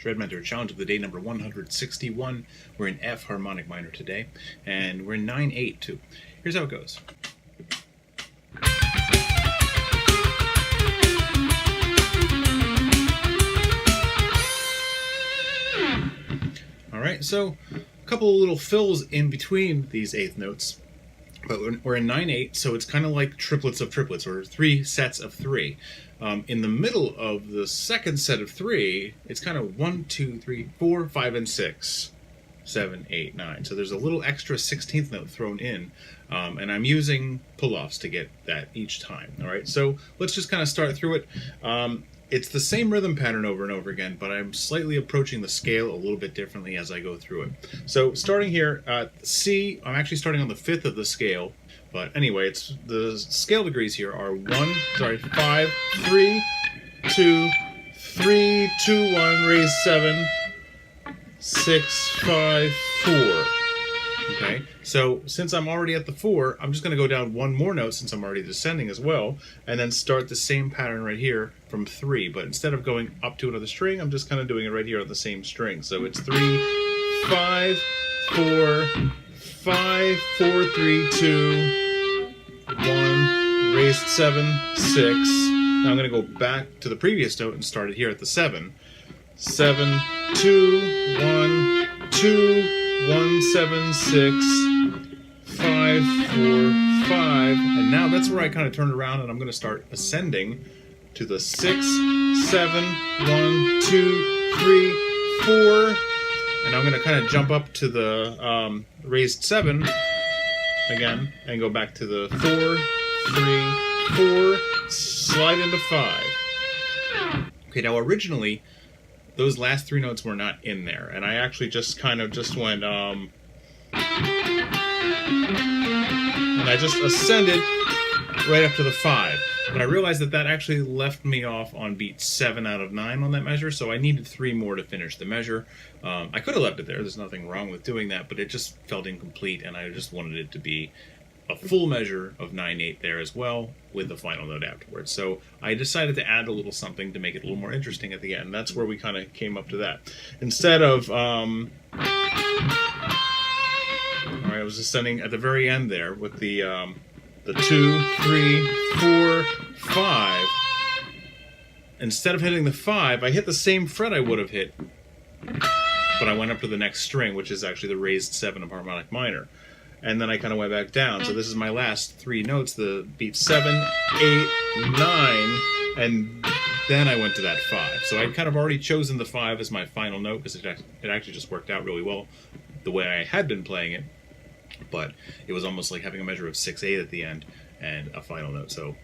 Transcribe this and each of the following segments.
ShredMentor challenge of the day number 161. We're in F harmonic minor today, and we're in 9/8 too. Here's how it goes. Alright, so a couple of little fills in between these eighth notes. But we're in 9/8, so it's kind of like triplets of triplets, or three sets of three. In the middle of the second set of three, it's kind of 1, 2, 3, 4, 5, and 6, 7, 8, 9. So there's a little extra 16th note thrown in, and I'm using pull-offs to get that each time. All right, so let's just kind of start through it. It's the same rhythm pattern over and over again, but I'm slightly approaching the scale a little bit differently as I go through it. So starting here, C, I'm actually starting on the 5th of the scale, but anyway, it's the scale degrees here are 5, 3, 2, 3, 2, 1, raise 7, 6, 5, 4. Okay, so since I'm already at the 4, I'm just going to go down one more note since I'm already descending as well, and then start the same pattern right here from 3. But instead of going up to another string, I'm just kind of doing it right here on the same string. So it's 3, 5, 4, 5, 4, 3, 2, 1, raised 7, 6. Now I'm going to go back to the previous note and start it here at the 7. 7, 2, 1, 2, 1, 7, 6, 5, 4, 5, and now that's where I kind of turn around and I'm going to start ascending to the 6, 7, 1, 2, 3, 4, and I'm going to kind of jump up to the raised 7 again and go back to the 4, 3, 4, slide into 5. Okay, now originally those last 3 notes were not in there, and I actually just kind of went, and I just ascended right up to the 5. But I realized that that actually left me off on beat 7 out of 9 on that measure, so I needed 3 more to finish the measure. I could have left it there, there's nothing wrong with doing that, but it just felt incomplete, and I just wanted it to be a full measure of 9/8 there as well, with the final note afterwards. So I decided to add a little something to make it a little more interesting at the end. That's where we kind of came up to that. Instead of, all right, I was ascending at the very end there with the 2, 3, 4, 5. Instead of hitting the 5, I hit the same fret I would have hit, but I went up to the next string, which is actually the raised 7 of harmonic minor. And then I kind of went back down. So this is my last 3 notes, the beat 7, 8, 9, and then I went to that 5. So I'd kind of already chosen the 5 as my final note because it actually just worked out really well the way I had been playing it. But it was almost like having a measure of 6/8 at the end and a final note. So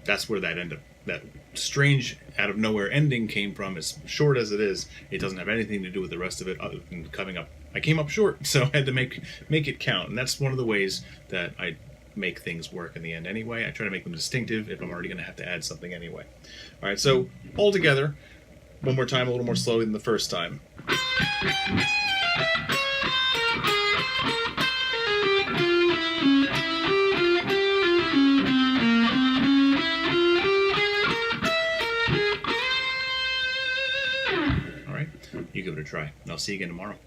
that's where that strange out of nowhere ending came from. As short as it is, it doesn't have anything to do with the rest of it other than coming up. I came up short, so I had to make it count, and that's one of the ways that I make things work in the end anyway. I try to make them distinctive if I'm already going to have to add something anyway. All right, so all together, one more time, a little more slowly than the first time. You give it a try, and I'll see you again tomorrow.